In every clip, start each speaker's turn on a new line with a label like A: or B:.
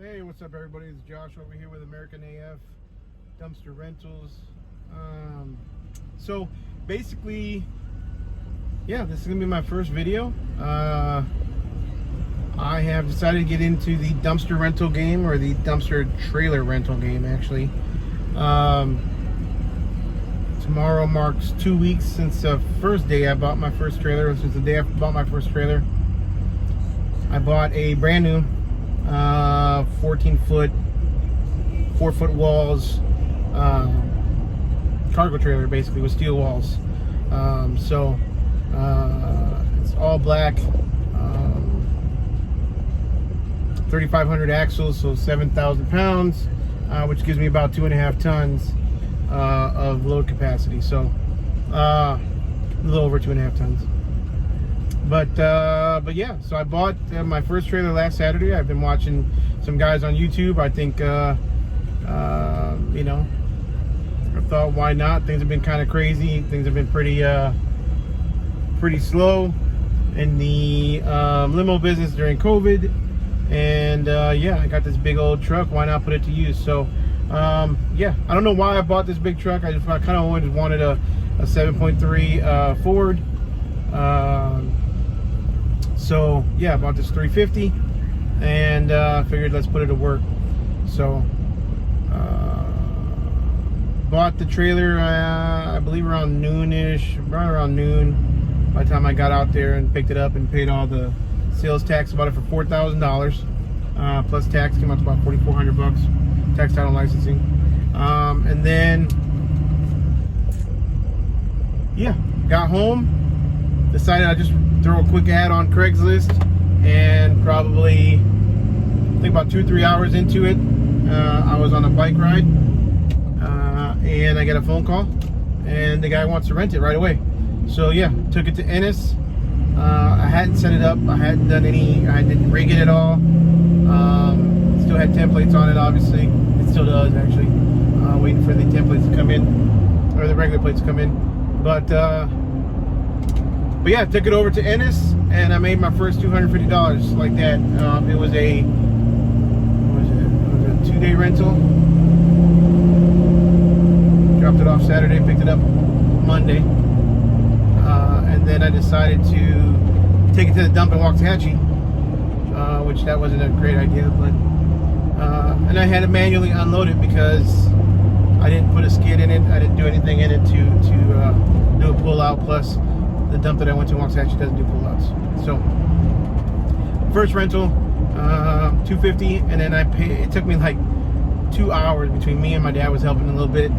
A: Hey, what's up, everybody? It's Josh over here with American AF Dumpster Rentals. So basically, yeah, this is gonna be my first video. I have decided to get into the dumpster rental game, or the dumpster trailer rental game, actually. Tomorrow marks 2 weeks since the first day I bought my first trailer. Since the day I bought my first trailer, I bought a brand new 14-foot, 4-foot walls cargo trailer, basically, with steel walls. It's all black, 3,500 axles, so 7,000 pounds, which gives me about 2.5 tons of load capacity. So a little over 2.5 tons. But yeah, so I bought my first trailer last Saturday. I've been watching some guys on YouTube. I think you know, I thought, why not? Things have been kind of crazy. Things have been pretty slow in the limo business during COVID. And yeah, I got this big old truck. Why not put it to use? So yeah, I don't know why I bought this big truck. I kind of always wanted a 7.3 Ford. So yeah, I bought this 350 and figured let's put it to work. So bought the trailer I believe around noonish, right around noon. By the time I got out there and picked it up and paid all the sales tax, bought it for $4,000 plus tax, came out to about $4,400, tax, title, licensing. And then yeah, got home, decided I'd just throw a quick ad on Craigslist, and probably I think about 2-3 hours into it, I was on a bike ride and I get a phone call, and the guy wants to rent it right away. So yeah, took it to Ennis. I hadn't set it up, I hadn't done any, I didn't rig it at all. Still had templates on it, obviously. It still does, actually. Waiting for the templates to come in, or the regular plates to come in. But yeah, took it over to Ennis, and I made my first $250 like that. It was a 2-day rental. Dropped it off Saturday, picked it up Monday, and then I decided to take it to the dump in Waxahachie, which that wasn't a great idea, but and I had to manually unload it because I didn't put a skid in it. I didn't do anything in it to do a pull out. Plus, the dump that I went to in Waxahachie doesn't do pullouts. So first rental, $250, and then I paid. It took me like 2 hours between me and my dad was helping a little bit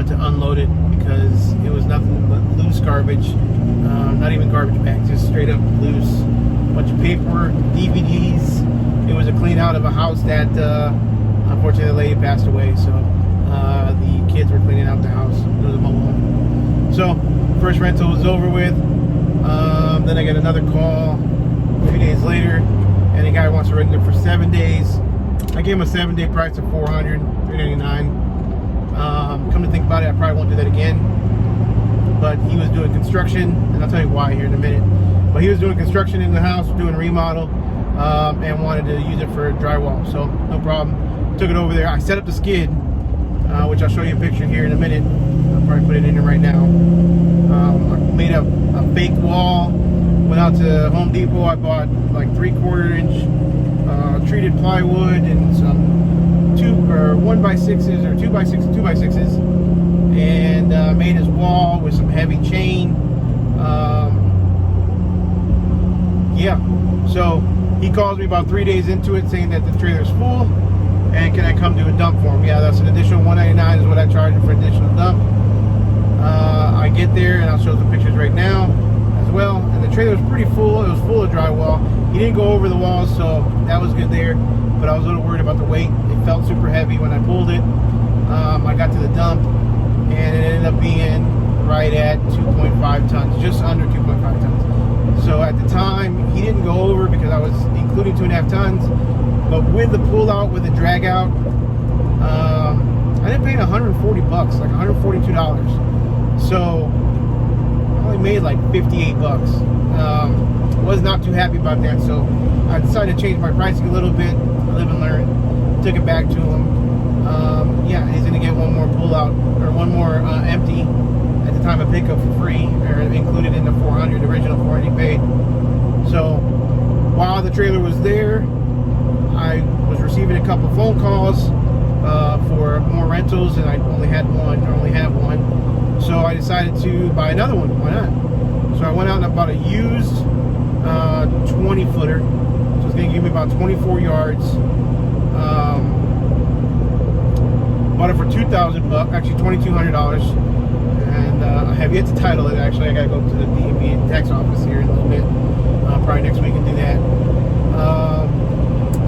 A: to unload it, because it was nothing but loose garbage, not even garbage bags, just straight up loose. A bunch of paper, DVDs. It was a clean out of a house that unfortunately the lady passed away. So the kids were cleaning out the house. It was a mobile home. So first rental was over with. Then I get another call 3 days later, and the guy wants to rent it for 7 days. I gave him a 7-day price of $399. Come to think about it, I probably won't do that again. But he was doing construction, and I'll tell you why here in a minute. But he was doing construction in the house, doing a remodel, and wanted to use it for drywall. So no problem. Took it over there. I set up the skid, which I'll show you a picture here in a minute. I'll probably put it in there right now. I made a fake wall. Went out to Home Depot. I bought like 3/4 inch treated plywood and some 1x6s or 2x6s, and made his wall with some heavy chain. Yeah, so he calls me about 3 days into it saying that the trailer's full, and can I come do a dump for him? Yeah, that's an additional $199 is what I charge him for additional dump. I get there, and I'll show some pictures right now as well. And the trailer was pretty full. It was full of drywall. He didn't go over the walls, so that was good there. But I was a little worried about the weight. It felt super heavy when I pulled it. I got to the dump, and it ended up being right at 2.5 tons, just under 2.5 tons. So at the time, he didn't go over because I was including 2.5 tons. But with the pull out, with the drag out, I ended up paying $140, like $142. So I only made like $58. Was not too happy about that, so I decided to change my pricing a little bit. Live and learn. took it back to him. Yeah, he's gonna get one more pull out or one more empty at the time of pickup for free, or included in the 400 original 400 he paid. So while the trailer was there, I was receiving a couple phone calls for more rentals, and I only have one. So I decided to buy another one. Why not? So I went out and I bought a used 20 footer. So it's gonna give me about 24 yards. Bought it for $2,000, actually $2,200, and I have yet to title it. Actually, I gotta go to the DMV tax office here in a little bit, probably next week, and do that.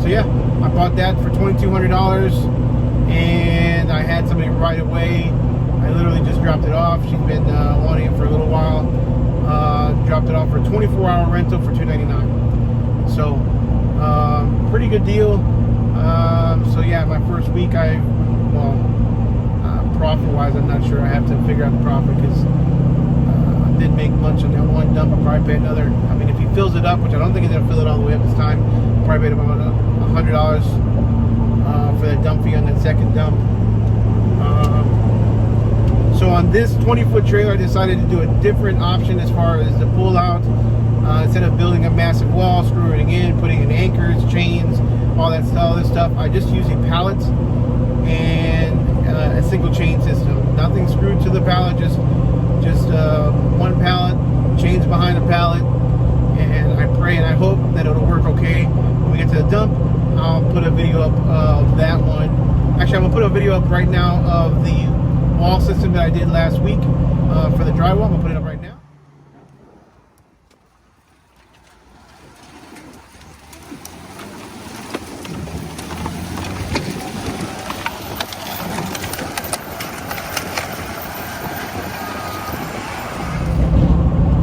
A: So yeah, I bought that for $2,200, and I had somebody right away. I literally just dropped it off. She's been wanting it for a little while. Dropped it off for a 24-hour rental for $299. So pretty good deal. So yeah, my first week, profit-wise, I'm not sure. I have to figure out the profit, because I didn't make much on that one dump. I'll probably pay another. I mean, if he fills it up, which I don't think he's gonna fill it all the way up this time, I'll probably pay him about $100 for that dump fee on that second dump. So on this 20-foot trailer, I decided to do a different option as far as the pull out. Instead of building a massive wall, screwing it in, putting in anchors, chains, all this stuff, I just using pallets and a single chain system. Nothing screwed to the pallet, just one pallet, chains behind the pallet, and I pray and I hope that it'll work okay. When we get to the dump, I'll put a video up of that one. Actually, I'm gonna put a video up right now of the wall system that I did last week for the drywall. I'm gonna put it up right now.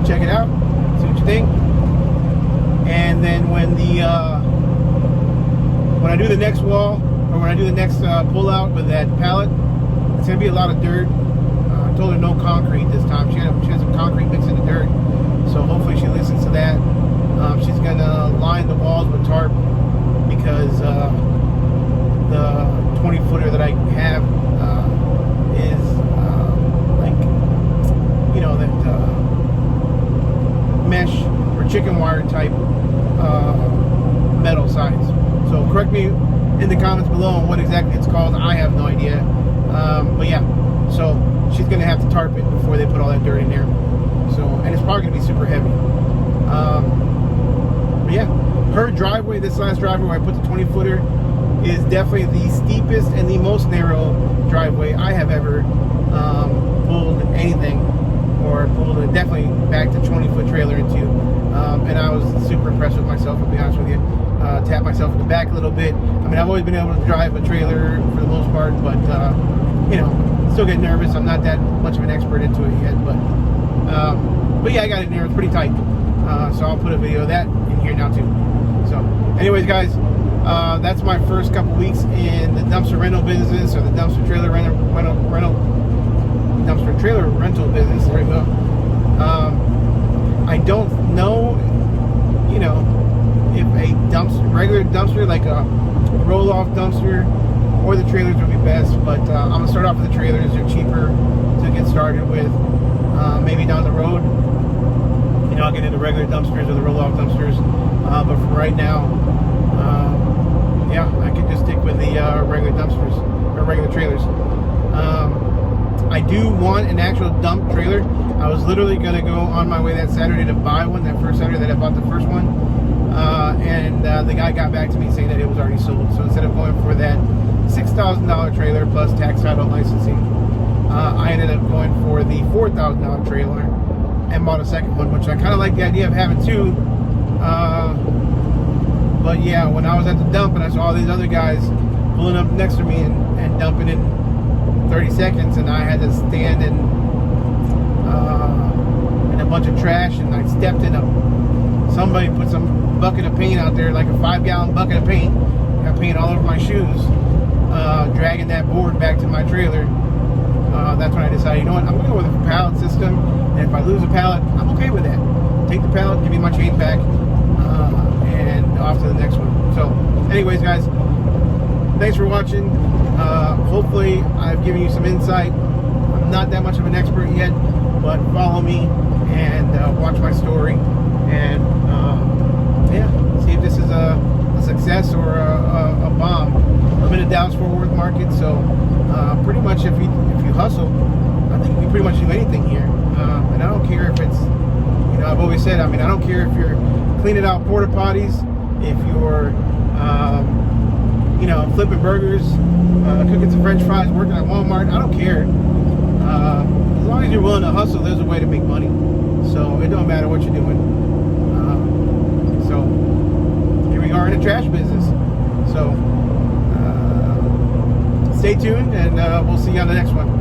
A: Check it out, see what you think. And then when I do the next wall, or when I do the next pull out with that pallet, it's gonna be a lot of dirt. I told her no concrete this time. She had some concrete mixed in the dirt, so hopefully she listens to that. She's gonna line the walls with tarp, because the 20 footer that I have is like, you know, that mesh or chicken wire type metal sides. So correct me in the comments below on what exactly it's called. I have no idea. But yeah, so she's gonna have to tarp it before they put all that dirt in there. So, and it's probably gonna be super heavy. But yeah, her driveway, this last driveway where I put the 20 footer, is definitely the steepest and the most narrow driveway I have ever pulled anything, or pulled it definitely back to 20-foot trailer into. And I was super impressed with myself, to be honest with you. Tapped myself in the back a little bit. I mean, I've always been able to drive a trailer for the most part, but you know, still get nervous. I'm not that much of an expert into it yet, but yeah, I got it in there. It's pretty tight. So I'll put a video of that in here now too. So anyways, guys, that's my first couple weeks in the dumpster rental business, or the dumpster trailer dumpster trailer rental business. There we go. I don't know, you know, if a regular dumpster, like a roll-off dumpster, or the trailers would be best, but I'm gonna start off with the trailers. They're cheaper to get started with. Maybe down the road, you know, I'll get into regular dumpsters or the roll-off dumpsters, but for right now, yeah, I can just stick with the regular dumpsters, or regular trailers. I do want an actual dump trailer. I was literally gonna go on my way that Saturday to buy one, that first Saturday that I bought the first one, and the guy got back to me saying that it was already sold. So instead of going for that $6,000 trailer plus tax, title, licensing, I ended up going for the $4,000 trailer and bought a second one, which I kind of like the idea of having two. But yeah, when I was at the dump and I saw all these other guys pulling up next to me and dumping in 30 seconds, and I had to stand in a bunch of trash, and I stepped in somebody put some bucket of paint out there, like a 5-gallon bucket of paint. Got paint all over my shoes, dragging that board back to my trailer. That's when I decided, you know what, I'm gonna go with a pallet system, and if I lose a pallet, I'm okay with that. Take the pallet, give me my chain back, and off to the next one. So anyways, guys, thanks for watching. Hopefully I've given you some insight. I'm not that much of an expert yet, but follow me and watch my story, and yeah, see if this is a success or a bomb. I'm in the Dallas-Fort Worth market, so pretty much if you hustle, I think you can pretty much do anything here. And I don't care if it's, I've always said, I don't care if you're cleaning out porta potties, if you're flipping burgers, cooking some French fries, working at Walmart. I don't care. As long as you're willing to hustle, there's a way to make money. So it don't matter what you're doing. So here we are in the trash business. So stay tuned, and we'll see you on the next one.